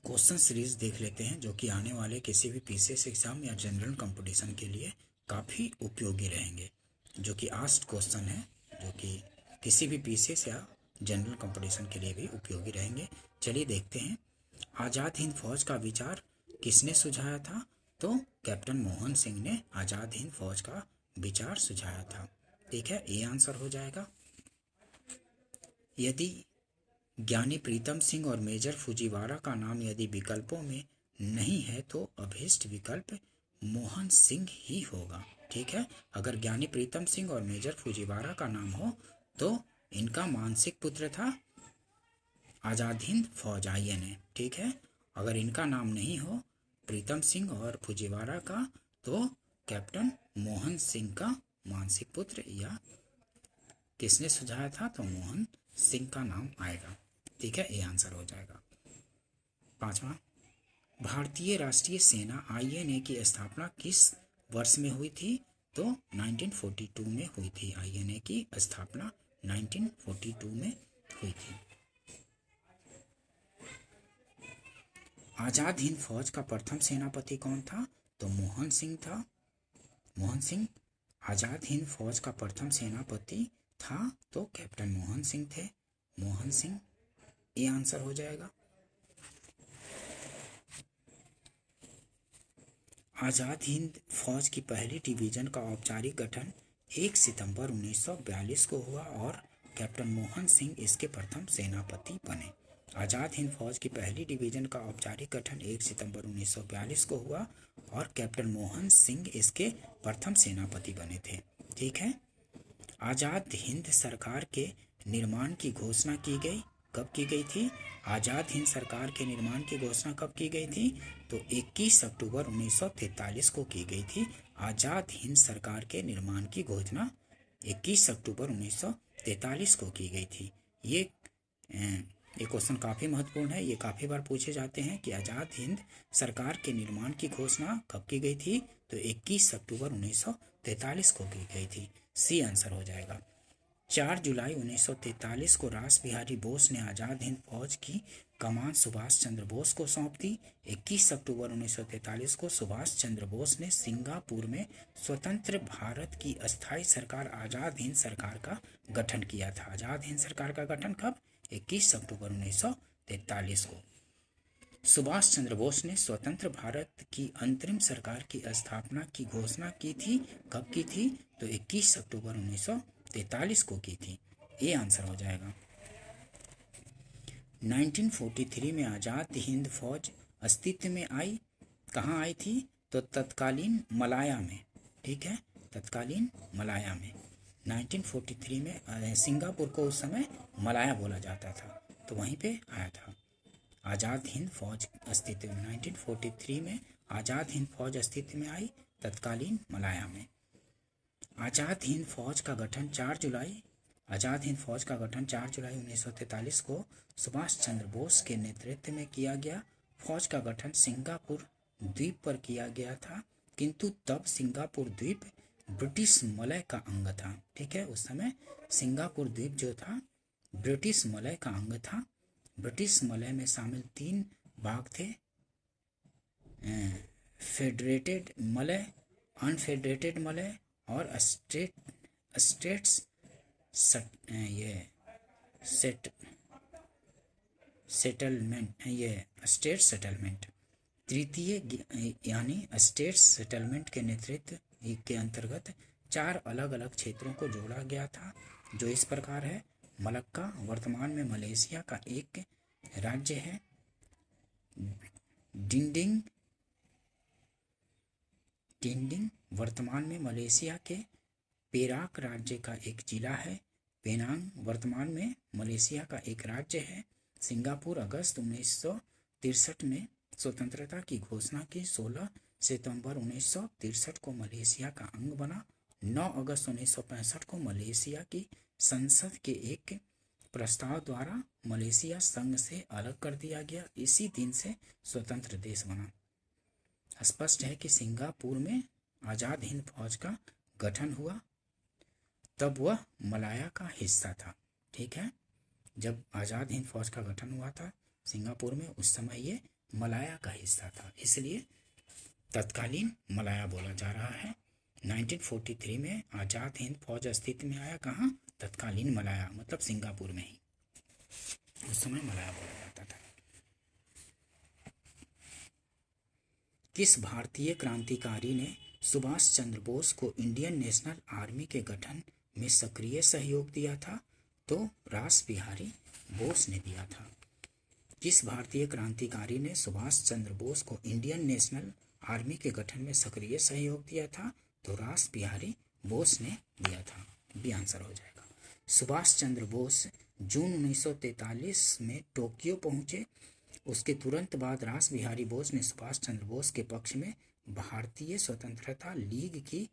Question series देख लेते हैं जो कि आने वाले किसी भी पीसीएस एग्जाम या जनरल कंपटीशन के लिए काफ़ी उपयोगी रहेंगे। जो कि आस्ट क्वेश्चन है, जो कि किसी भी पीसीएस या जनरल कंपटीशन के लिए भी उपयोगी रहेंगे। चलिए देखते हैं। आज़ाद हिंद फौज का विचार किसने सुझाया था? तो कैप्टन मोहन सिंह ने आज़ाद हिंद फौज का विचार सुझाया था। ठीक है, ये आंसर हो जाएगा। यदि ज्ञानी प्रीतम सिंह और मेजर फुजीवारा का नाम यदि विकल्पों में नहीं है तो अभीष्ट विकल्प मोहन सिंह ही होगा। ठीक है, अगर ज्ञानी प्रीतम सिंह और मेजर फुजीवारा का नाम हो तो इनका मानसिक पुत्र था आज़ाद हिंद फौज INA। ठीक है, अगर इनका नाम नहीं हो प्रीतम सिंह और फुजीवारा का तो कैप्टन मोहन सिंह का मानसिक पुत्र या किसने सुझाया था तो मोहन सिंह का नाम आएगा। ठीक है, ये आंसर हो जाएगा। पांचवा, भारतीय राष्ट्रीय सेना INA की स्थापना किस वर्ष में हुई थी? तो 1942 में हुई थी। INA की स्थापना 1942 में हुई थी। आजाद हिंद फौज का प्रथम सेनापति कौन था? तो मोहन सिंह था। मोहन सिंह आजाद हिंद फौज का प्रथम सेनापति था तो कैप्टन मोहन सिंह थे। मोहन सिंह, ये आंसर हो जाएगा। आजाद हिंद फौज की पहली डिवीजन का औपचारिक गठन 1 सितंबर 1942 को हुआ और कैप्टन मोहन सिंह इसके प्रथम सेनापति बने। आजाद हिंद फौज की पहली डिवीजन का औपचारिक गठन 1 सितंबर 1942 को हुआ और कैप्टन मोहन सिंह इसके प्रथम सेनापति बने थे। ठीक है, आजाद हिंद सरकार के निर्माण की घोषणा की गई। कब की गई थी? आजाद हिंद सरकार के निर्माण की घोषणा कब की गई थी? तो 21 अक्टूबर 1943 को की गई थी। आजाद हिंद सरकार के निर्माण की घोषणा 21 अक्टूबर 1943 को की गई थी। ये क्वेश्चन काफ़ी महत्वपूर्ण है। ये काफ़ी बार पूछे जाते हैं कि आज़ाद हिंद सरकार के निर्माण की घोषणा कब की गई थी? तो 21 अक्टूबर 1943 को की गई थी। सी आंसर हो जाएगा। 4 जुलाई 1943 को रास बिहारी बोस ने आज़ाद हिंद फौज की कमान सुभाष चंद्र बोस को सौंप दी। 21 अक्टूबर 1943 को सुभाष चंद्र बोस ने सिंगापुर में स्वतंत्र भारत की अस्थायी सरकार आज़ाद हिंद सरकार का गठन किया था। आज़ाद हिंद सरकार का गठन कब? 21 अक्टूबर 1943 को। सुभाष चंद्र बोस ने स्वतंत्र भारत की अंतरिम सरकार की स्थापना की घोषणा की थी। कब की थी? तो 21 अक्टूबर 1943 को की थी। ये आंसर हो जाएगा। 1943 में आज़ाद हिंद फौज अस्तित्व में आई। कहाँ आई थी? तो तत्कालीन मलाया में। ठीक है, तत्कालीन मलाया में। 1943 में सिंगापुर को उस समय मलाया बोला जाता था, तो वहीं पे आया था। आज़ाद हिंद फौज अस्तित्व में 1943 में आज़ाद हिंद फौज अस्तित्व में आई तत्कालीन मलाया में। आज़ाद हिंद फौज का गठन 4 जुलाई 1943 को सुभाष चंद्र बोस के नेतृत्व में किया गया। फौज का गठन सिंगापुर द्वीप पर किया गया था, किंतु तब सिंगापुर द्वीप ब्रिटिश मलय का अंग था। ठीक है, उस समय सिंगापुर द्वीप जो था ब्रिटिश मलय का अंग था। ब्रिटिश मलय में शामिल 3 भाग थे, फेडरेटेड मलय, अनफेडरेटेड मलय और स्टेट्स सेटलमेंट। ये स्टेट सेटलमेंट तृतीय यानी स्टेट सेटलमेंट के नेतृत्व के अंतर्गत 4 अलग अलग क्षेत्रों को जोड़ा गया था, जो इस प्रकार है। मलक्का वर्तमान में मलेशिया का एक राज्य है। डिंडिंग वर्तमान में मलेशिया के पेराक राज्य का एक जिला है। पेनांग वर्तमान में मलेशिया का एक राज्य है। सिंगापुर अगस्त 1963 में स्वतंत्रता की घोषणा की। 16 सितंबर 1963 को मलेशिया का अंग बना। 9 अगस्त 1965 को मलेशिया की संसद के एक प्रस्ताव द्वारा मलेशिया संघ से अलग कर दिया गया। इसी दिन से स्वतंत्र देश बना। स्पष्ट है कि सिंगापुर में आज़ाद हिंद फौज का गठन हुआ तब वह मलाया का हिस्सा था। ठीक है, जब आज़ाद हिंद फौज का गठन हुआ था सिंगापुर में, उस समय ये मलाया का हिस्सा था, इसलिए तत्कालीन मलाया बोला जा रहा है। 1943 में आज़ाद हिंद फौज अस्तित्व में आया, कहाँ? तत्कालीन मलाया, मतलब सिंगापुर में ही, उस समय मलाया बोला जाता था। किस भारतीय क्रांतिकारी ने सुभाष चंद्र बोस को इंडियन नेशनल आर्मी के गठन में सक्रिय सहयोग दिया था? तो रास बिहारी बोस ने दिया था। किस भारतीय क्रांतिकारी ने सुभाष चंद्र बोस को इंडियन नेशनल आर्मी के गठन में सक्रिय सहयोग दिया था? तो रास बिहारी बोस ने दिया था। बी आंसर हो जाएगा। सुभाष चंद्र बोस जून 1943 में टोक्यो पहुंचे। उसके तुरंत बाद रास बिहारी बोस ने सुभाष चंद्र बोस के पक्ष में भारतीय स्वतंत्रता लीग की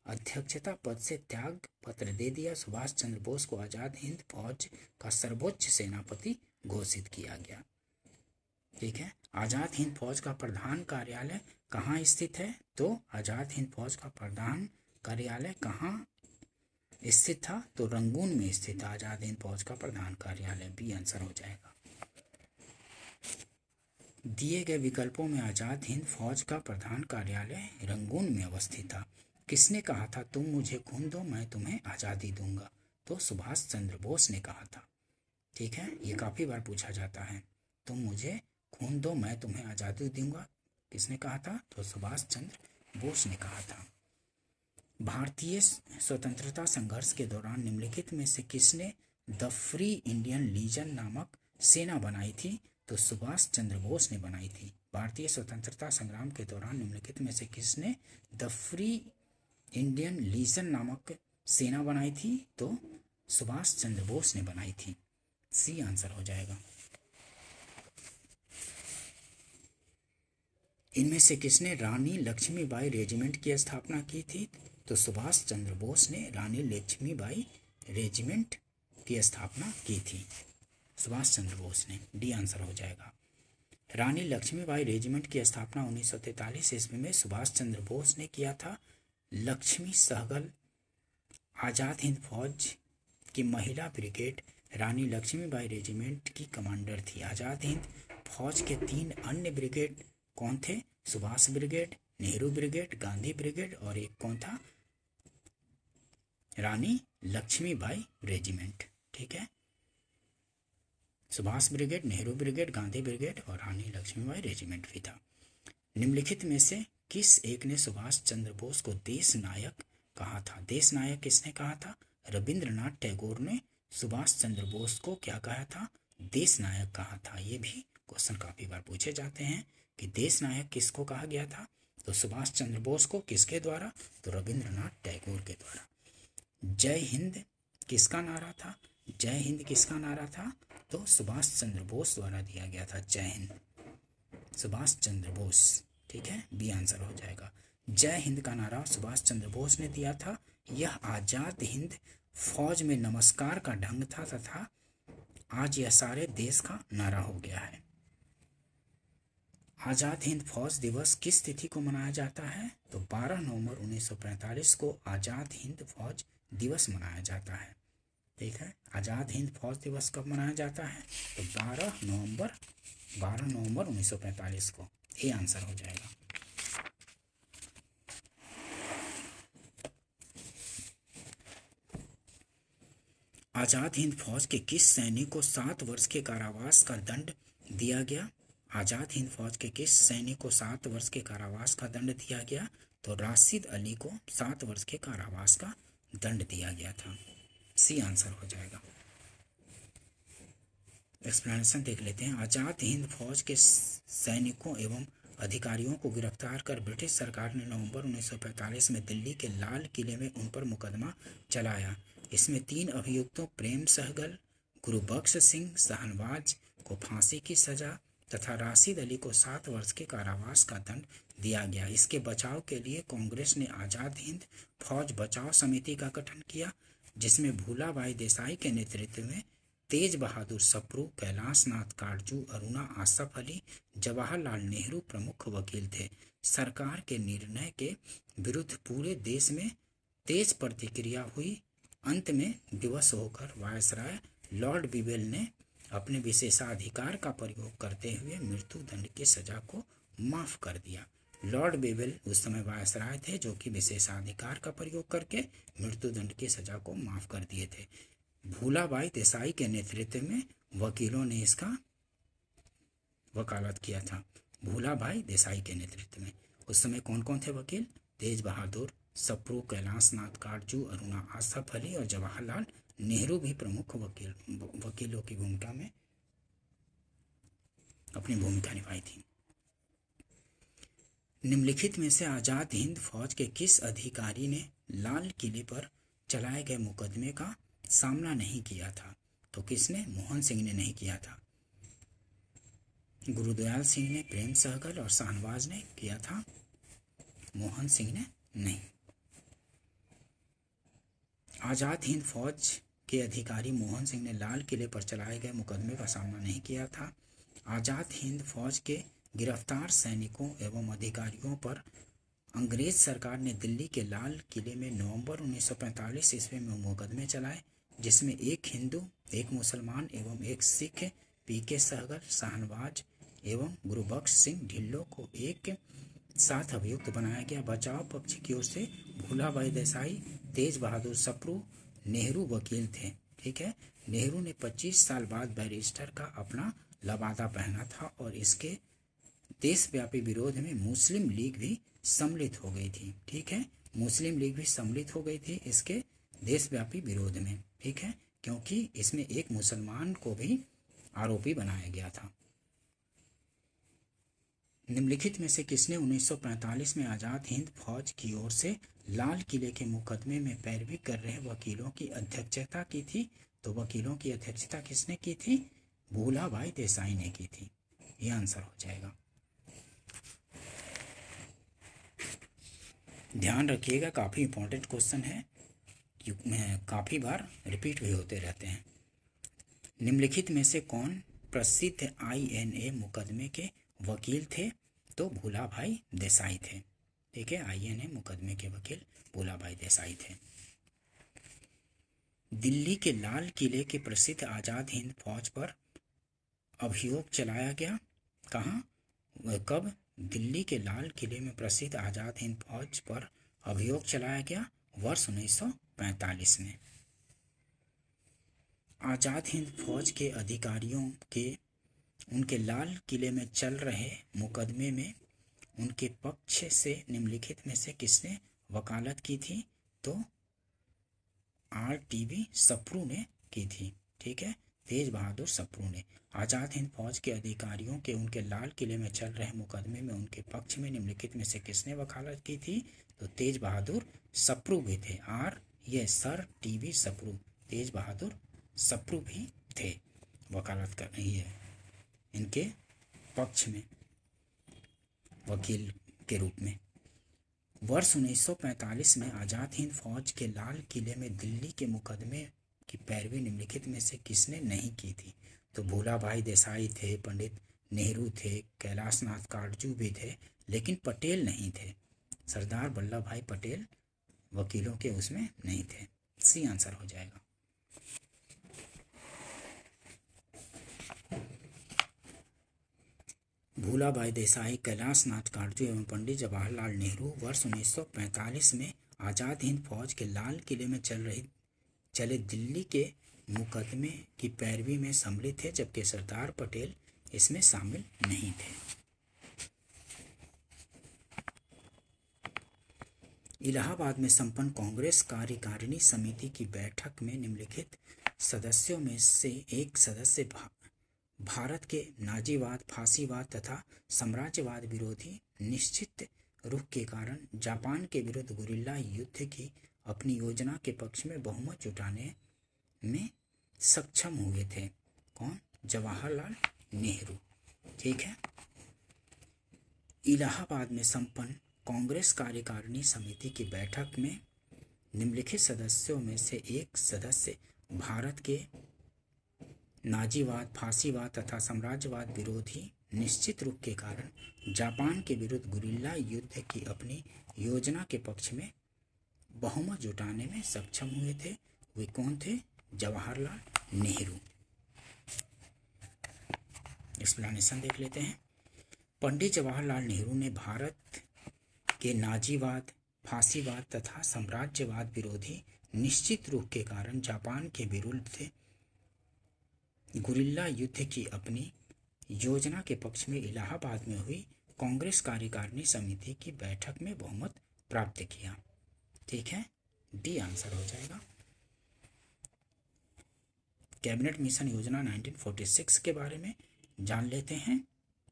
अध्यक्षता पद से त्याग पत्र दे दिया। सुभाष चंद्र बोस को आज़ाद हिंद फौज का सर्वोच्च सेनापति घोषित किया गया। ठीक है, आज़ाद हिंद फौज का प्रधान कार्यालय कहाँ स्थित है? तो आज़ाद हिंद फौज का प्रधान कार्यालय कहाँ स्थित था? तो रंगून में स्थित था आज़ाद हिंद फौज का प्रधान कार्यालय। बी आंसर हो जाएगा। दिए गए विकल्पों में आज़ाद हिंद फौज का प्रधान कार्यालय रंगून में अवस्थित था। किसने कहा था तुम मुझे खून दो मैं तुम्हें आज़ादी दूंगा? तो सुभाष चंद्र बोस ने कहा था। ठीक है, ये काफ़ी बार पूछा जाता है, तुम मुझे खून दो मैं तुम्हें आज़ादी दूंगा, किसने कहा था? तो सुभाष चंद्र बोस ने कहा था। भारतीय स्वतंत्रता संघर्ष के दौरान निम्नलिखित में से किसने द फ्री इंडियन लीजन नामक सेना बनाई थी? तो सुभाष चंद्र बोस ने बनाई थी। भारतीय स्वतंत्रता संग्राम के दौरान निम्नलिखित में से किसने द फ्री इंडियन लीजन नामक सेना बनाई थी? तो सुभाष चंद्र बोस ने बनाई थी। सी आंसर हो जाएगा। इनमें से किसने रानी लक्ष्मीबाई रेजिमेंट की स्थापना की थी? तो सुभाष चंद्र बोस ने रानी लक्ष्मीबाई रेजिमेंट की स्थापना की थी, सुभाष चंद्र बोस ने। डी आंसर हो जाएगा। रानी लक्ष्मीबाई रेजिमेंट की स्थापना 1943 ईस्वी में सुभाष चंद्र बोस ने किया था। लक्ष्मी सहगल आज़ाद हिंद फौज की महिला ब्रिगेड रानी लक्ष्मीबाई रेजिमेंट की कमांडर थी। आज़ाद हिंद फौज के 3 अन्य ब्रिगेड कौन थे? Subhash brigade, Nehru brigade, Gandhi brigade, और एक कौन था? रानी लक्ष्मीबाई रेजिमेंट। ठीक है, Subhash brigade, Nehru brigade, Gandhi brigade और रानी लक्ष्मीबाई रेजिमेंट भी था। निम्नलिखित में से किस एक ने सुभाष चंद्र बोस को देश नायक कहा था? देश नायक किसने कहा था? रविंद्रनाथ टैगोर ने सुभाष चंद्र बोस को क्या कहा था? देश नायक कहा था। ये भी क्वेश्चन काफी बार पूछे जाते हैं कि देश नायक किसको कहा गया था? तो सुभाष चंद्र बोस को। किसके द्वारा? तो रविंद्रनाथ टैगोर के द्वारा। जय हिंद किसका नारा था? जय हिंद किसका नारा था? तो सुभाष चंद्र बोस द्वारा दिया गया था जय हिंद, सुभाष चंद्र बोस। ठीक है, बी आंसर हो जाएगा। जय हिंद का नारा सुभाष चंद्र बोस ने दिया था। यह आज़ाद हिंद फौज में नमस्कार का ढंग था तथा आज यह सारे देश का नारा हो गया है। आज़ाद हिंद फौज दिवस किस तिथि को मनाया जाता है? तो 12 नवंबर 1945 को आज़ाद हिंद फौज दिवस मनाया जाता है। ठीक है, आज़ाद हिंद फौज दिवस कब मनाया जाता है? तो 12 नवंबर 1945 को। ये आंसर हो जाएगा। आज़ाद हिंद फौज के किस सैनिक को 7 वर्ष के कारावास का दंड दिया गया? आज़ाद हिंद फौज के किस सैनिक को 7 वर्ष के कारावास का दंड दिया गया? तो राशिद अली को 7 वर्ष के कारावास का दंड दिया गया था। सी आंसर हो जाएगा। एक्सप्लेनेशन देख लेते हैं। आज़ाद हिंद फौज के सैनिकों एवं अधिकारियों को गिरफ्तार कर ब्रिटिश सरकार ने नवंबर 1945 में दिल्ली के लाल किले में उन पर मुकदमा चलाया। इसमें 3 अभियुक्तों प्रेम सहगल, गुरुबख्श सिंह शाहनवाज को फांसी की सजा तथा राशिद अली को 7 वर्ष के कारावास का दंड दिया गया। इसके बचाव के लिए कांग्रेस ने आज़ाद हिंद फौज बचाव समिति का गठन किया, जिसमें भूलाबाई देसाई के नेतृत्व में तेज बहादुर सप्रू, कैलाश नाथ काटजू, अरुणा आसफ अली, जवाहरलाल नेहरू प्रमुख वकील थे। सरकार के निर्णय के विरुद्ध पूरे देश में तेज प्रतिक्रिया हुई। अंत में विवश होकर वायसराय लॉर्ड बिवेल ने अपने विशेषाधिकार का प्रयोग करते हुए मृत्यु दंड की सजा को माफ कर दिया। लॉर्ड बेवेल उस समय वायसराय थे जो कि विशेषाधिकार का प्रयोग करके मृत्यु दंड की सजा को माफ कर दिए थे। भूलाबाई देसाई के नेतृत्व में वकीलों ने इसका वकालत किया था। भूलाबाई देसाई के नेतृत्व में उस समय कौन कौन थे वकील? तेज बहादुर, सप्रू, कैलाश नाथ काटजू, अरुणा आसफ अली और जवाहरलाल नेहरू भी प्रमुख वकीलों की भूमिका में अपनी भूमिका निभाई थी। निम्नलिखित में से आजाद हिंद फौज के किस अधिकारी ने लाल किले पर चलाए गए मुकदमे का सामना नहीं किया था? तो किसने? मोहन सिंह ने नहीं किया था। गुरुदयाल सिंह ने, प्रेम सहगल और शाहनवाज ने किया था, मोहन सिंह ने नहीं। आजाद हिंद फौज के अधिकारी मोहन सिंह ने लाल किले पर चलाए गए मुकदमे का सामना नहीं किया था। आजाद हिंद फौज के गिरफ्तार सैनिकों एवं अधिकारियों पर अंग्रेज सरकार ने दिल्ली के लाल किले में नवंबर 1945 ईस्वी में मुकदमे चलाए, जिसमें एक हिंदू, एक मुसलमान एवं एक सिख पीके सहगल, शाहनवाज एवं गुरुबख्श सिंह ढिल्लों को एक साथ अभियुक्त बनाया गया। बचाव पक्ष की ओर से भूलाबाई देसाई, तेज बहादुर सप्रू, नेहरू वकील थे। ठीक है, नेहरू ने 25 साल बाद बैरिस्टर का अपना लबादा पहना था और इसके देशव्यापी विरोध में मुस्लिम लीग भी सम्मिलित हो गई थी। ठीक है, मुस्लिम लीग भी सम्मिलित हो गई थी इसके देशव्यापी विरोध में। ठीक है, क्योंकि इसमें एक मुसलमान को भी आरोपी बनाया गया था। निम्नलिखित में से किसने 1945 में आजाद हिंद फौज की ओर से लाल किले के मुकदमे में पैरवी कर रहे वकीलों की अध्यक्षता की थी? तो वकीलों की अध्यक्षता किसने की थी? भूलाबाई देसाई ने की थी। यह आंसर हो जाएगा। ध्यान रखिएगा, काफी इंपॉर्टेंट क्वेश्चन है, काफी बार रिपीट भी होते रहते हैं। निम्नलिखित में से कौन प्रसिद्ध INA मुकदमे के वकील थे? तो भूलाबाई देसाई थे। ठीक है, INA मुकदमे के वकील भूलाबाई देसाई थे। दिल्ली के लाल किले के प्रसिद्ध आजाद हिंद फौज पर अभियोग चलाया गया। कहाँ, कब? दिल्ली के लाल किले में प्रसिद्ध आजाद हिंद फौज पर अभियोग चलाया गया वर्ष 1945 में। आजाद हिंद फौज के अधिकारियों के उनके लाल किले में चल रहे मुकदमे में उनके पक्ष से निम्नलिखित में से किसने वकालत की थी? तो RTB सप्रू ने की थी। ठीक है, तेज बहादुर सप्रू ने। आजाद हिंद फौज के अधिकारियों के उनके लाल किले में चल रहे मुकदमे में उनके पक्ष में निम्नलिखित में से किसने वकालत की थी? तो तेज बहादुर सप्रू भी थे। ये सर TB सप्रू, तेज बहादुर सप्रू भी थे, वकालत कर रही है इनके पक्ष में वकील के रूप में। वर्ष 1945 में आजाद हिंद फौज के लाल किले में दिल्ली के मुकदमे की पैरवी निम्नलिखित में से किसने नहीं की थी? तो भूलाबाई देसाई थे, पंडित नेहरू थे, कैलाश नाथ काटजू भी थे, लेकिन पटेल नहीं थे। सरदार वल्लभ भाई पटेल वकीलों के उसमें नहीं थे। सी आंसर हो जाएगा। भूलाबाई देसाई, कैलाश नाथ काटजू एवं पंडित जवाहरलाल नेहरू वर्ष 1945 में आजाद हिंद फौज के लाल किले में चले दिल्ली के मुकदमे की पैरवी में सम्मिलित थे, जबकि सरदार पटेल इसमें शामिल नहीं थे। इलाहाबाद में संपन्न कांग्रेस कार्यकारिणी समिति की बैठक में निम्नलिखित सदस्यों में से एक सदस्य भारत के नाजीवाद, फांसीवाद तथा साम्राज्यवाद विरोधी निश्चित रुख के कारण जापान के विरुद्ध गुरिल्ला युद्ध की अपनी योजना के पक्ष में बहुमत जुटाने में सक्षम हुए थे। कौन? जवाहरलाल नेहरू। ठीक है, इलाहाबाद में संपन्न कांग्रेस कार्यकारिणी समिति की बैठक में निम्नलिखित सदस्यों में से एक सदस्य भारत के नाजीवाद, फांसीवाद तथा साम्राज्यवाद विरोधी निश्चित रूप के कारण जापान के विरुद्ध गुरिल्ला युद्ध की अपनी योजना के पक्ष में बहुमत जुटाने में सक्षम हुए थे। वे कौन थे? जवाहरलाल नेहरू। एक्सप्लेनेशन देख लेते हैं। पंडित जवाहरलाल नेहरू ने भारत के नाजीवाद, फांसीवाद तथा साम्राज्यवाद विरोधी निश्चित रुख के कारण जापान के विरुद्ध गुरिल्ला युद्ध की अपनी योजना के पक्ष में इलाहाबाद में हुई कांग्रेस कार्यकारिणी समिति की बैठक में बहुमत प्राप्त किया। ठीक है, डी आंसर हो जाएगा। कैबिनेट मिशन योजना 1946 के बारे में जान लेते हैं।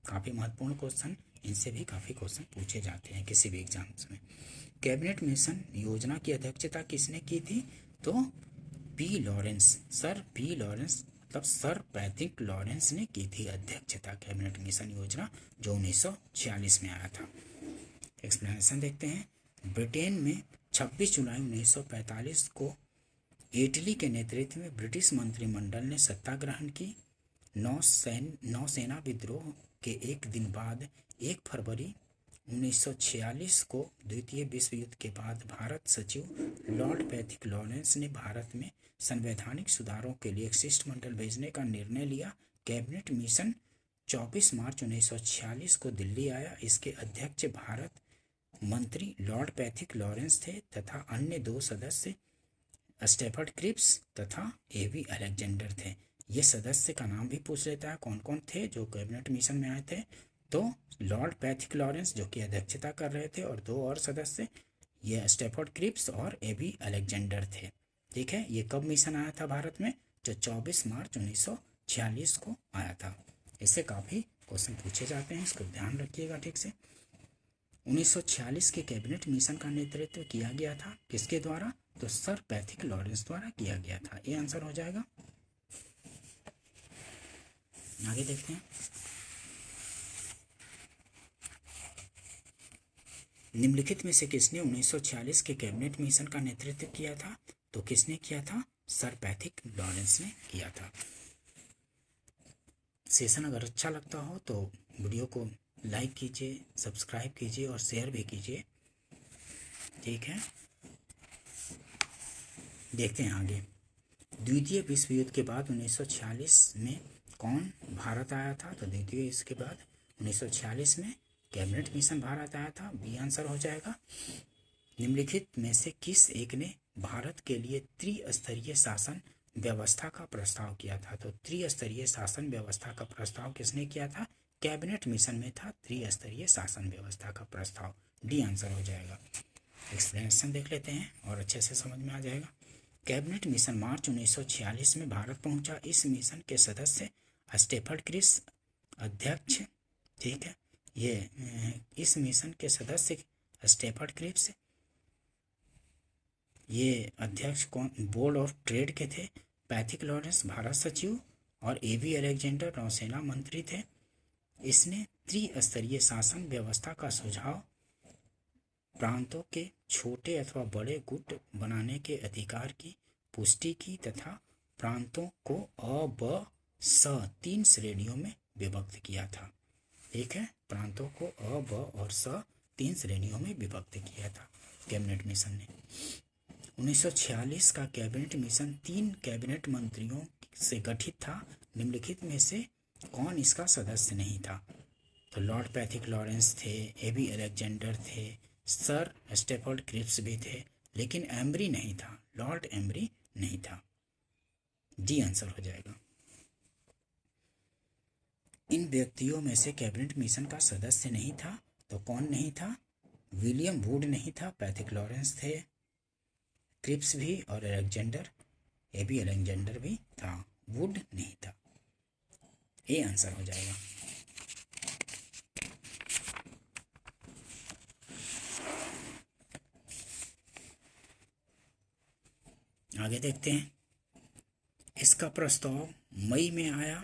काफ़ी महत्वपूर्ण क्वेश्चन, इनसे भी काफ़ी क्वेश्चन पूछे जाते हैं किसी भी एग्जाम्स में। कैबिनेट मिशन योजना की अध्यक्षता किसने की थी? तो P Lawrence, sir P Lawrence मतलब सर पैट्रिक लॉरेंस ने की थी अध्यक्षता कैबिनेट मिशन योजना, जो 1946 में आया था। एक्सप्लेनेशन देखते हैं। ब्रिटेन में 26 जुलाई 1945 को एटली के नेतृत्व में ब्रिटिश मंत्रिमंडल ने सत्ता ग्रहण की। नौसेना विद्रोह के एक दिन बाद 1 फरवरी 1946 को द्वितीय विश्व युद्ध के बाद भारत सचिव लॉर्ड पैट्रिक लॉरेंस ने भारत में संवैधानिक सुधारों के लिए एक शिष्टमंडल भेजने का निर्णय लिया। कैबिनेट मिशन 24 मार्च 1946 को दिल्ली आया। इसके अध्यक्ष भारत मंत्री लॉर्ड पैट्रिक लॉरेंस थे तथा अन्य 2 सदस्य स्टेफर्ड क्रिप्स तथा एवी अलेक्जेंडर थे। ये सदस्य का नाम भी पूछ लेता है, कौन कौन थे जो कैबिनेट मिशन में आए थे। तो लॉर्ड पैट्रिक लॉरेंस जो कि अध्यक्षता कर रहे थे, और 2 और सदस्य ये स्टेफर्ड क्रिप्स और एवी अलेक्जेंडर थे। ठीक है, ये कब मिशन आया था भारत में? जो 24 मार्च 1946 को आया था। इससे काफ़ी क्वेश्चन पूछे जाते हैं, इसको ध्यान रखिएगा ठीक से। 1946 के कैबिनेट मिशन का नेतृत्व किया गया था किसके द्वारा? तो सर पैट्रिक लॉरेंस द्वारा किया गया था। ये आंसर हो जाएगा। आगे देखते हैं। निम्नलिखित में से किसने 1946 के कैबिनेट मिशन का नेतृत्व किया था? तो किसने किया था? सर पैट्रिक लॉरेंस ने किया था। सेशन अगर अच्छा लगता हो तो वीडियो को लाइक कीजिए, सब्सक्राइब कीजिए और शेयर भी कीजिए। ठीक है, देखते हैं आगे। द्वितीय विश्व युद्ध के बाद 1946 में कौन भारत आया था? तो द्वितीय युद्ध के बाद 1946 में कैबिनेट मिशन भारत आया था। बी आंसर हो जाएगा। निम्नलिखित में से किस एक ने भारत के लिए त्रिस्तरीय शासन व्यवस्था का प्रस्ताव किया था? तो त्रिस्तरीय शासन व्यवस्था का प्रस्ताव किसने किया था? कैबिनेट मिशन में था त्रिस्तरीय शासन व्यवस्था का प्रस्ताव। डी आंसर हो जाएगा। एक्सप्लेनेशन देख लेते हैं और अच्छे से समझ में आ जाएगा। कैबिनेट मिशन मार्च 1946 में भारत पहुंचा। इस मिशन के सदस्य स्टेफर्ड क्रिप्स अध्यक्ष। ठीक है, ये इस मिशन के सदस्य स्टेफर्ड क्रिप्स, ये अध्यक्ष कौन? बोर्ड ऑफ ट्रेड के थे। पैट्रिक लॉरेंस भारत सचिव और एवी अलेक्जेंडर नौसेना मंत्री थे। इसने त्रिस्तरीय शासन व्यवस्था का सुझाव प्रांतों के छोटे अथवा बड़े गुट बनाने के अधिकार की पुष्टि की तथा प्रांतों को अ, ब, स 3 श्रेणियों में विभक्त किया था। ठीक है, प्रांतों को अ, ब और स 3 श्रेणियों में विभक्त किया था कैबिनेट मिशन ने। 1946 का कैबिनेट मिशन 3 कैबिनेट मंत्रियों से गठित था। निम्नलिखित में से कौन इसका सदस्य नहीं था? तो लॉर्ड पैट्रिक लॉरेंस थे, एवी अलेक्जेंडर थे, सर स्टेफर्ड क्रिप्स भी थे, लेकिन एम्ब्री नहीं था, लॉर्ड एम्ब्री नहीं था। डी आंसर हो जाएगा। इन व्यक्तियों में से कैबिनेट मिशन का सदस्य नहीं था, तो कौन नहीं था? विलियम वुड नहीं था, पैट्रिक लॉरेंस थे, क्रिप्स भी और अलेक्जेंडर, एवी अलेक्जेंडर भी था, वुड नहीं था। ए आंसर हो जाएगा। आगे देखते हैं। इसका प्रस्ताव मई में आया।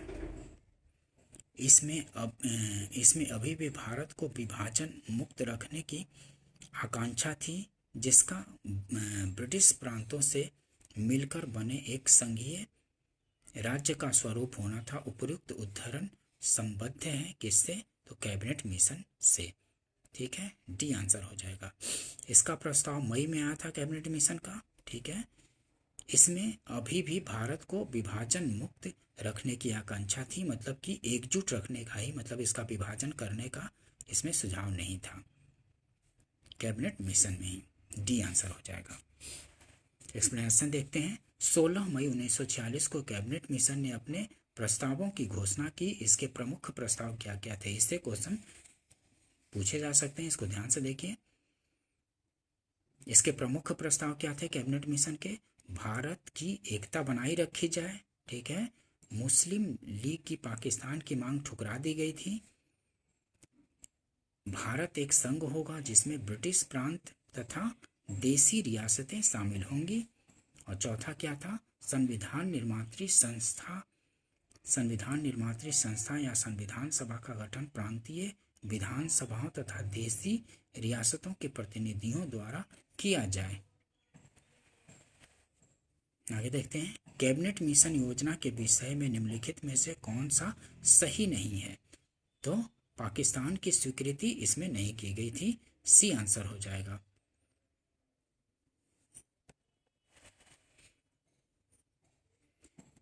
इसमें अभी भी भारत को विभाजन मुक्त रखने की आकांक्षा थी, जिसका ब्रिटिश प्रांतों से मिलकर बने एक संघीय राज्य का स्वरूप होना था। उपयुक्त उदाहरण संबद्ध है किससे? तो कैबिनेट मिशन से। ठीक है, डी आंसर हो जाएगा। इसका प्रस्ताव मई में आया था कैबिनेट मिशन का। ठीक है, इसमें अभी भी भारत को विभाजन मुक्त रखने की आकांक्षा थी, मतलब कि एकजुट रखने का ही, मतलब इसका विभाजन करने का इसमें सुझाव नहीं था कैबिनेट मिशन में ही। डी आंसर हो जाएगा। एक्सप्लेनेशन देखते हैं। 16 मई 1946 को कैबिनेट मिशन ने अपने प्रस्तावों की घोषणा की। इसके प्रमुख प्रस्ताव क्या क्या थे, इससे क्वेश्चन पूछे जा सकते हैं, इसको ध्यान से देखिए। इसके प्रमुख प्रस्ताव क्या थे कैबिनेट मिशन के? भारत की एकता बनाई रखी जाए, ठीक है। मुस्लिम लीग की पाकिस्तान की मांग ठुकरा दी गई थी। भारत एक संघ होगा जिसमें ब्रिटिश प्रांत तथा देसी रियासतें शामिल होंगी। और चौथा क्या था? संविधान निर्मात्री संस्था या संविधान सभा का गठन प्रांतीय विधानसभाओं तथा देसी रियासतों के प्रतिनिधियों द्वारा किया जाए। आगे देखते हैं। कैबिनेट मिशन योजना के विषय में निम्नलिखित में से कौन सा सही नहीं है? तो पाकिस्तान की स्वीकृति इसमें नहीं की गई थी। सी आंसर हो जाएगा।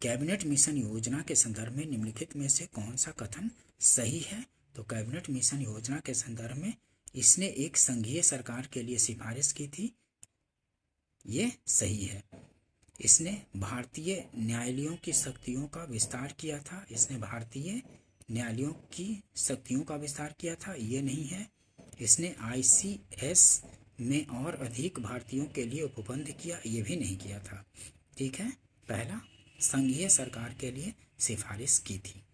कैबिनेट मिशन योजना के संदर्भ में निम्नलिखित में से कौन सा कथन सही है? तो कैबिनेट मिशन योजना के संदर्भ में इसने एक संघीय सरकार के लिए सिफारिश की थी, ये सही है। इसने भारतीय न्यायालयों की शक्तियों का विस्तार किया था, इसने भारतीय न्यायालयों की शक्तियों का विस्तार किया था, ये नहीं है। इसने ICS में और अधिक भारतीयों के लिए उपबंध किया, ये भी नहीं किया था। ठीक है, पहला संघीय सरकार के लिए सिफारिश की थी,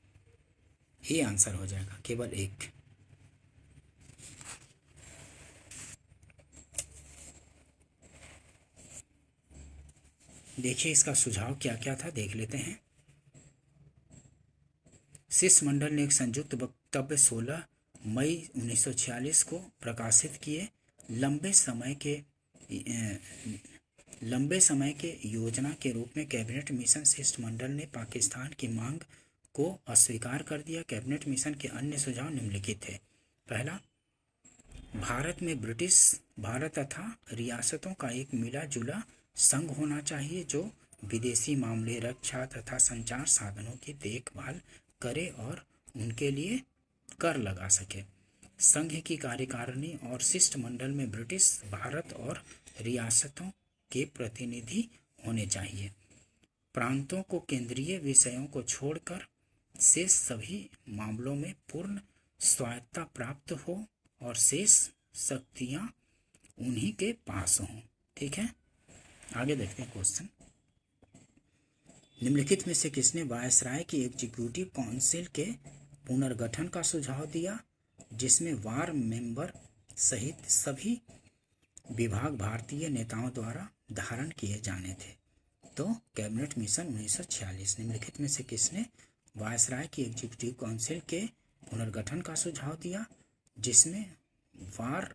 ये आंसर हो जाएगा, केवल एक। देखिए इसका सुझाव क्या क्या था, देख लेते हैं। शिष्टमंडल ने एक संयुक्त वक्तव्य 16 मई 1946 को प्रकाशित किए। लंबे समय के योजना के रूप में कैबिनेट मिशन शिष्टमंडल ने पाकिस्तान की मांग को अस्वीकार कर दिया। कैबिनेट मिशन के अन्य सुझाव निम्नलिखित थे। पहला, भारत में ब्रिटिश भारत तथा रियासतों का एक मिला जुला संघ होना चाहिए जो विदेशी मामले, रक्षा तथा संचार साधनों की देखभाल करे और उनके लिए कर लगा सके। संघ की कार्यकारिणी और शिष्टमंडल में ब्रिटिश भारत और रियासतों के प्रतिनिधि होने चाहिए। प्रांतों को केंद्रीय विषयों को छोड़कर शेष सभी मामलों में पूर्ण स्वायत्तता प्राप्त हो और शेष शक्तियां उन्हीं के पास हों। ठीक है, आगे देखते हैं क्वेश्चन। निम्नलिखित में से किसने वायसराय की एग्जीक्यूटिव काउंसिल के पुनर्गठन का सुझाव दिया, जिसमें वार मेंबर सहित सभी विभाग भारतीय नेताओं द्वारा धारण किए जाने थे? तो कैबिनेट मिशन 1946। निम्नलिखित में से किसने वायसराय की एग्जीक्यूटिव काउंसिल के पुनर्गठन का सुझाव दिया, जिसमें वार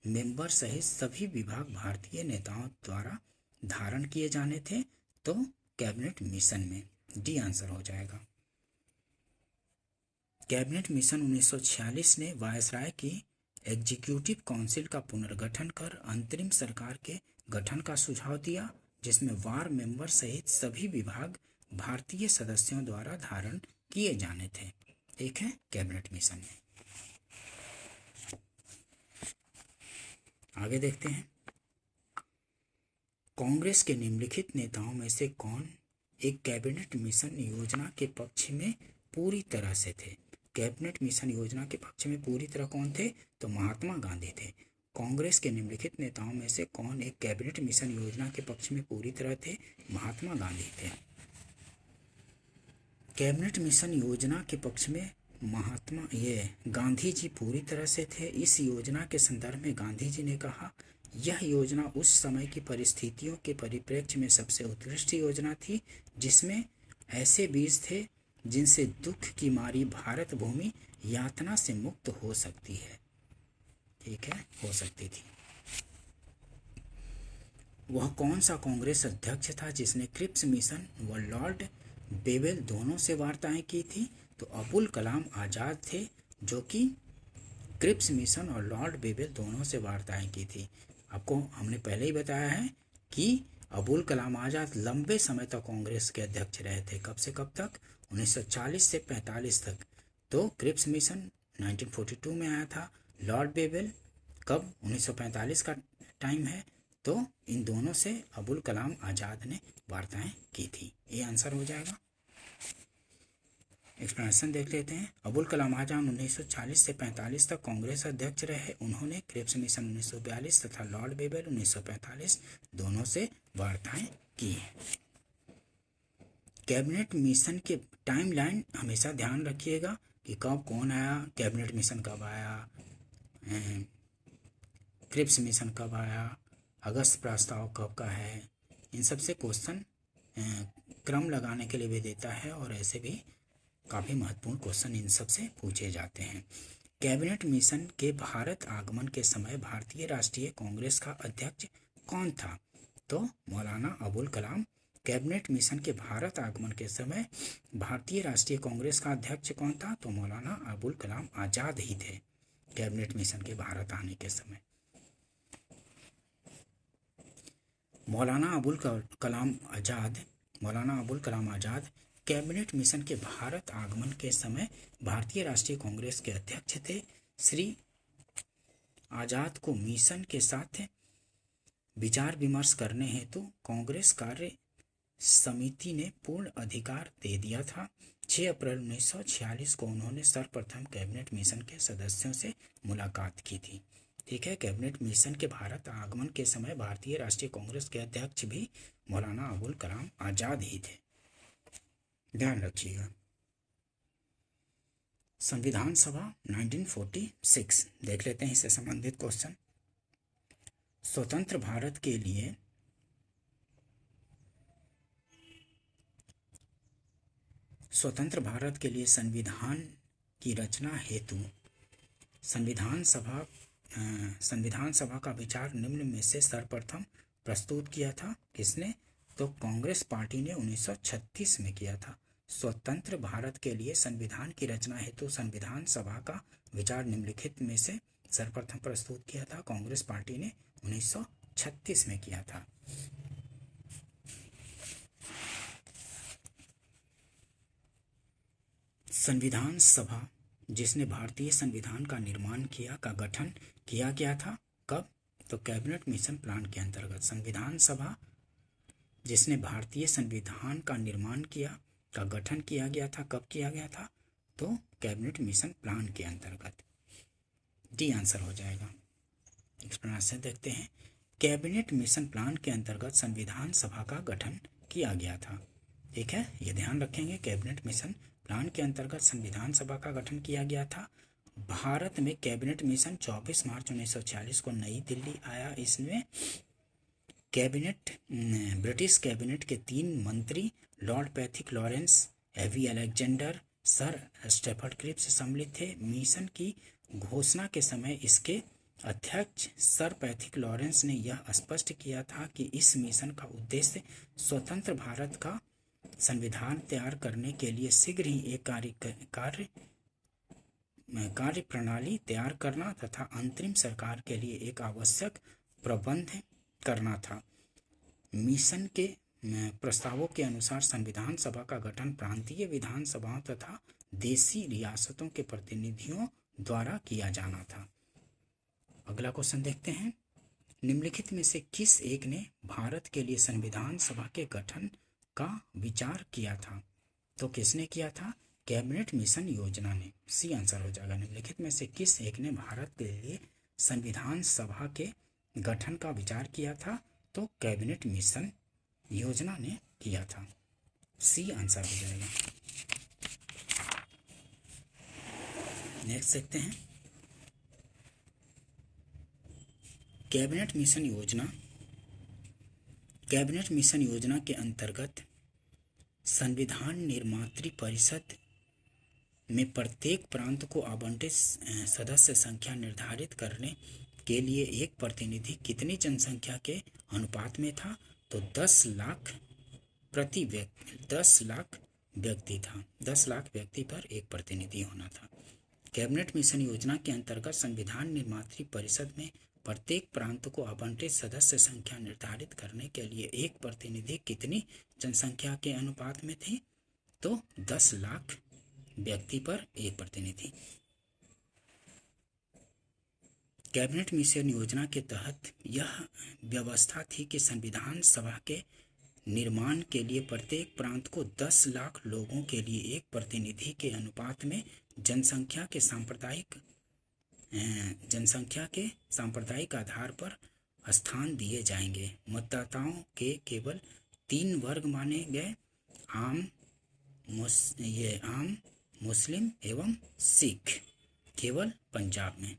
मेंबर सहित सभी विभाग भारतीय नेताओं द्वारा धारण किए जाने थे? तो कैबिनेट मिशन में। डी आंसर हो जाएगा। कैबिनेट मिशन 1946 ने वायसराय की एग्जीक्यूटिव काउंसिल का पुनर्गठन कर अंतरिम सरकार के गठन का सुझाव दिया, जिसमें वार मेंबर सहित सभी विभाग भारतीय सदस्यों द्वारा धारण किए जाने थे। ठीक है, कैबिनेट मिशन में। आगे देखते हैं। कांग्रेस के निम्नलिखित नेताओं में से कौन एक कैबिनेट मिशन योजना के पक्ष में पूरी तरह से थे? कैबिनेट मिशन योजना के पक्ष में पूरी तरह कौन थे? तो महात्मा गांधी थे। कांग्रेस के निम्नलिखित नेताओं में से कौन एक कैबिनेट मिशन योजना के पक्ष में पूरी तरह थे? महात्मा गांधी थे। कैबिनेट मिशन योजना के पक्ष में गांधी जी पूरी तरह से थे। इस योजना के संदर्भ में गांधी जी ने कहा, यह योजना उस समय की परिस्थितियों के परिप्रेक्ष्य में सबसे उत्कृष्ट योजना थी, जिसमें ऐसे बीज थे जिनसे दुख की मारी भारत भूमि यातना से मुक्त हो सकती है। ठीक है, हो सकती थी। वह कौन सा कांग्रेस अध्यक्ष था जिसने क्रिप्स मिशन व लॉर्ड बेवेल दोनों से वार्ताएं की थी? तो अबुल कलाम आज़ाद थे, जो कि क्रिप्स मिशन और लॉर्ड बेवेल दोनों से वार्ताएं की थी। आपको हमने पहले ही बताया है कि अबुल कलाम आज़ाद लंबे समय तक कांग्रेस के अध्यक्ष रहे थे। कब से कब तक? 1940 से 45 तक। तो क्रिप्स मिशन 1942 में आया था। लॉर्ड बेवेल कब? 1945 का टाइम है। तो इन दोनों से अबुल कलाम आज़ाद ने वार्ताएं की थी। ये आंसर हो जाएगा। एक्सप्लेनेशन देख लेते हैं। अबुल कलाम आज़ाद 1940 से 45 तक कांग्रेस अध्यक्ष रहे। उन्होंने क्रिप्स मिशन 1942 तथा लॉर्ड बेवेल 1945 दोनों से वार्ताएं की। कैबिनेट मिशन के टाइमलाइन हमेशा ध्यान रखिएगा कि कब कौन आया, कैबिनेट मिशन कब आया, क्रिप्स मिशन कब आया, अगस्त प्रस्ताव कब का है। इन सब से क्वेश्चन क्रम लगाने के लिए भी देता है और ऐसे भी काफ़ी महत्वपूर्ण क्वेश्चन इन सब से पूछे जाते हैं। कैबिनेट मिशन के भारत आगमन के समय भारतीय राष्ट्रीय कांग्रेस का अध्यक्ष कौन था? तो मौलाना अबुल कलाम। कैबिनेट मिशन के भारत आगमन के समय भारतीय राष्ट्रीय कांग्रेस का अध्यक्ष कौन था? तो मौलाना अबुल कलाम आज़ाद ही थे कैबिनेट मिशन के भारत आने के समय। मौलाना अबुल कलाम आज़ाद कैबिनेट मिशन के भारत आगमन के समय भारतीय राष्ट्रीय कांग्रेस के अध्यक्ष थे। श्री आज़ाद को मिशन के साथ विचार विमर्श करने हेतु कांग्रेस कार्य समिति ने पूर्ण अधिकार दे दिया था। 6 अप्रैल 1946 को उन्होंने सर्वप्रथम कैबिनेट मिशन के सदस्यों से मुलाकात की थी। ठीक है, कैबिनेट मिशन के भारत आगमन के समय भारतीय राष्ट्रीय कांग्रेस के अध्यक्ष भी मौलाना अबुल कलाम आज़ाद ही थे, ध्यान रखिएगा। संविधान सभा 1946 देख लेते हैं, इससे संबंधित क्वेश्चन। स्वतंत्र भारत के लिए संविधान की रचना हेतु संविधान सभा का विचार निम्न में से सर्वप्रथम प्रस्तुत किया था किसने? तो कांग्रेस पार्टी ने 1936 में किया था। स्वतंत्र भारत के लिए संविधान की रचना हेतु संविधान सभा का विचार निम्नलिखित में से सर्वप्रथम प्रस्तुत किया था कांग्रेस पार्टी ने 1936 में किया था। संविधान सभा जिसने भारतीय संविधान का निर्माण किया का गठन किया गया था कब? तो कैबिनेट मिशन प्लान के अंतर्गत। संविधान सभा जिसने भारतीय संविधान का निर्माण किया का गठन किया गया था, कब किया गया था? तो कैबिनेट मिशन प्लान के अंतर्गत। डी आंसर हो जाएगा। एक्सप्लेनेशन देखते हैं। कैबिनेट मिशन प्लान के अंतर्गत संविधान सभा का गठन किया गया था। ठीक है, ये ध्यान रखेंगे। कैबिनेट मिशन प्लान के अंतर्गत संविधान सभा का गठन किया गया था। भारत में कैबिनेट मिशन 24 मार्च 1946 को नई दिल्ली आया। इसमें ब्रिटिश कैबिनेट के 3 मंत्री लॉर्ड पैथिक लॉरेंस, एवी अलेक्जेंडर, सर स्टेफर्ड क्रिप्स सम्मिलित थे। मिशन की घोषणा के समय इसके अध्यक्ष सर पैथिक लॉरेंस ने यह स्पष्ट किया था कि इस मिशन का उद्देश्य स्वतंत्र भारत का संविधान तैयार करने के लिए शीघ्र ही एक कार्य प्रणाली तैयार करना तथा अंतरिम सरकार के लिए एक आवश्यक प्रबंध करना था। मिशन के प्रस्तावों के अनुसार संविधान सभा का गठन प्रांतीय विधानसभाओं तथा देशी रियासतों के प्रतिनिधियों द्वारा किया जाना था। अगला क्वेश्चन देखते हैं। निम्नलिखित में से किस एक ने भारत के लिए संविधान सभा के गठन का विचार किया था? तो किसने किया था? कैबिनेट मिशन योजना ने। सी आंसर हो जाएगा। निम्नलिखित में से किस एक ने भारत के लिए संविधान सभा के गठन का विचार किया था? तो कैबिनेट मिशन योजना ने किया था। सी आंसर हो जाएगा। नेक्स्ट देखते हैं। कैबिनेट मिशन योजना के अंतर्गत संविधान निर्मात्री परिषद में प्रत्येक प्रांत को आवंटित सदस्य संख्या निर्धारित करने के लिए एक प्रतिनिधि कितनी जनसंख्या के अनुपात में था? तो 10 लाख व्यक्ति था। 10 लाख व्यक्ति पर एक प्रतिनिधि होना था। कैबिनेट मिशन योजना के अंतर्गत संविधान निर्मात्री परिषद में प्रत्येक प्रांत को आवंटित सदस्य संख्या निर्धारित करने के लिए एक प्रतिनिधि कितनी जनसंख्या के अनुपात में थे? तो 10 लाख व्यक्ति पर एक प्रतिनिधि। कैबिनेट मिशन योजना के तहत यह व्यवस्था थी कि संविधान सभा के निर्माण के लिए प्रत्येक प्रांत को 10 लाख लोगों के लिए एक प्रतिनिधि के अनुपात में जनसंख्या के सांप्रदायिक आधार पर स्थान दिए जाएंगे। मतदाताओं के केवल 3 वर्ग माने गए, आम, मुस्लिम एवं सिख केवल पंजाब में।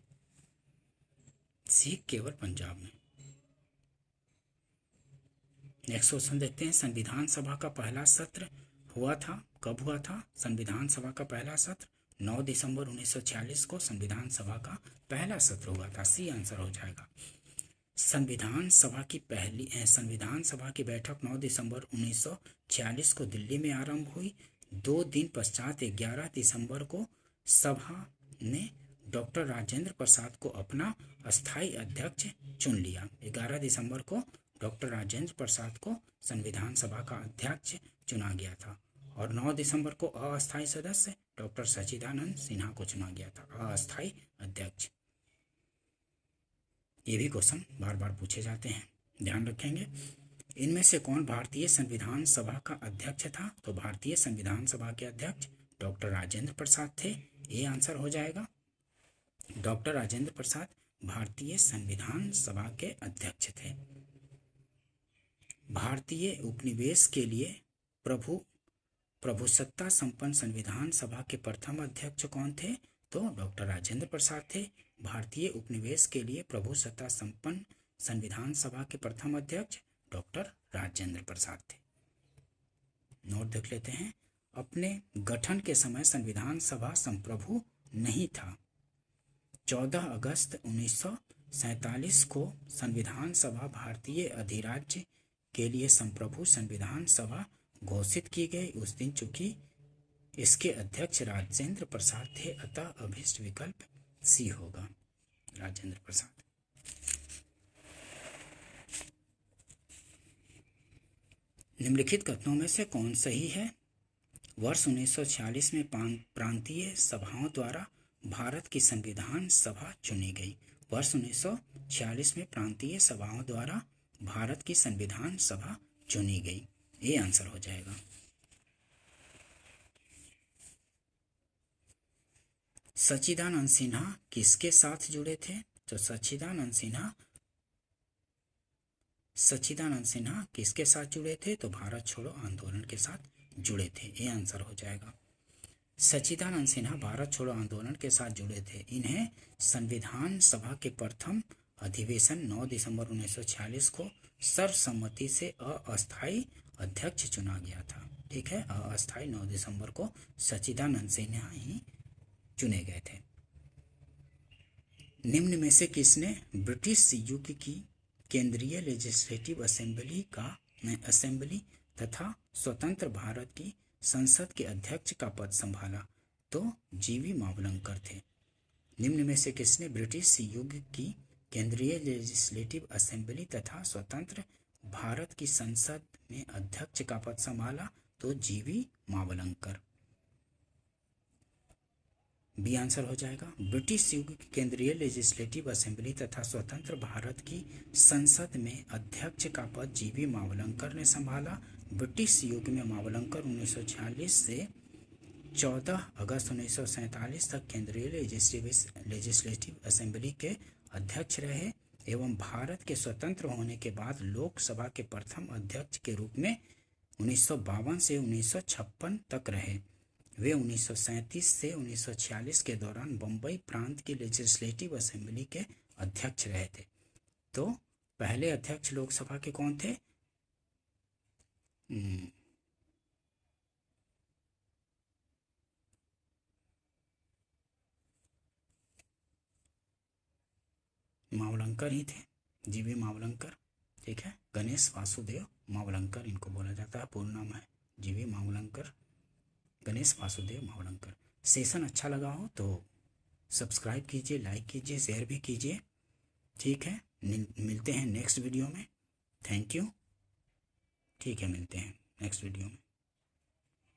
नेक्स्ट क्वेश्चन देखते हैं। संविधान सभा का पहला सत्र हुआ था, कब हुआ था? संविधान सभा का पहला सत्र 9 दिसंबर 1946 को संविधान सभा का पहला सत्र हुआ था। सी आंसर हो जाएगा। संविधान सभा की बैठक 9 दिसंबर 1946 को दिल्ली में आरंभ हुई। 2 दिन पश्चात 11 दिसंबर को सभा ने डॉक्टर राजेंद्र प्रसाद को अपना अस्थायी अध्यक्ष चुन लिया। 11 दिसंबर को डॉक्टर राजेंद्र प्रसाद को संविधान सभा का अध्यक्ष चुना गया था और 9 दिसंबर को अस्थायी सदस्य डॉक्टर सच्चिदानंद सिन्हा को चुना गया था, अस्थायी अध्यक्ष। ये भी क्वेश्चन बार बार पूछे जाते हैं, ध्यान रखेंगे। इनमें से कौन भारतीय संविधान सभा का अध्यक्ष था? तो भारतीय संविधान सभा के अध्यक्ष डॉक्टर राजेंद्र प्रसाद थे। ये आंसर हो जाएगा। डॉक्टर राजेंद्र प्रसाद भारतीय संविधान सभा के अध्यक्ष थे। भारतीय उपनिवेश के लिए प्रभुसत्ता संपन्न संविधान सभा के प्रथम अध्यक्ष कौन थे? तो डॉक्टर राजेंद्र प्रसाद थे। भारतीय उपनिवेश के लिए प्रभुसत्ता संपन्न संविधान सभा के प्रथम अध्यक्ष डॉक्टर राजेंद्र प्रसाद थे। नोट देख लेते हैं। अपने गठन के समय संविधान सभा संप्रभु नहीं था। 14 अगस्त 1947 को संविधान सभा भारतीय अधिराज्य के लिए संप्रभु संविधान सभा घोषित की गई। उस दिन चूंकि इसके अध्यक्ष राजेंद्र प्रसाद थे, अतः अभिष्ट विकल्प सी होगा, राजेंद्र प्रसाद। निम्नलिखित कथनों में से कौन सही है? वर्ष 1946 में प्रांतीय सभाओं द्वारा भारत की संविधान सभा चुनी गई। वर्ष 1946 में प्रांतीय सभाओं द्वारा भारत की संविधान सभा चुनी गई। ये आंसर हो जाएगा। सच्चिदानंद सिन्हा किसके साथ जुड़े थे? तो सच्चिदानंद सिन्हा किसके साथ जुड़े थे? तो भारत छोड़ो आंदोलन के साथ जुड़े थे। ये आंसर हो जाएगा। सच्चिदानंद सिन्हा भारत छोड़ो आंदोलन के साथ जुड़े थे। इन्हें संविधान सभा के प्रथम अधिवेशन 9 दिसंबर 1946 को सर्वसम्मति से अस्थायी अध्यक्ष चुना गया था। ठीक है, अस्थायी 9 दिसंबर को सच्चिदानंद सिन्हा ही चुने गए थे। निम्न में से किसने ब्रिटिश युग की केंद्रीय लेजिस्लेटिव असेंबली तथा स्वतंत्र भारत की संसद के अध्यक्ष का पद संभाला? तो जीवी मावलंकर थे। निम्न में से किसने ब्रिटिश युग की केंद्रीय लेजिस्लेटिव असेंबली तथा स्वतंत्र भारत की संसद में अध्यक्ष का पद संभाला? तो जीवी मावलंकर। बी आंसर हो जाएगा। ब्रिटिश युग की केंद्रीय लेजिस्लेटिव असेंबली तथा स्वतंत्र भारत की संसद में अध्यक्ष का पद जीवी मावलंकर ने संभाला। ब्रिटिश युग में मावलंकर 1946 से 14 अगस्त 1947 तक केंद्रीय लेजिस्लेटिव असेंबली के अध्यक्ष रहे एवं भारत के स्वतंत्र होने के बाद लोकसभा के प्रथम अध्यक्ष के रूप में 1952 से 1956 तक रहे। वे 1937 से 1946 के दौरान बम्बई प्रांत की लेजिस्लेटिव असेंबली के अध्यक्ष रहे थे। तो पहले अध्यक्ष लोकसभा के कौन थे? मावलंकर ही थे, जीवी मावलंकर। ठीक है, गणेश वासुदेव मावलंकर इनको बोला जाता है, पूर्ण नाम है जीवी मावलंकर, गणेश वासुदेव मावलंकर। सेशन अच्छा लगा हो तो सब्सक्राइब कीजिए, लाइक कीजिए, शेयर भी कीजिए। ठीक है, मिलते हैं नेक्स्ट वीडियो में। Thank you. ठीक है, मिलते हैं नेक्स्ट वीडियो में।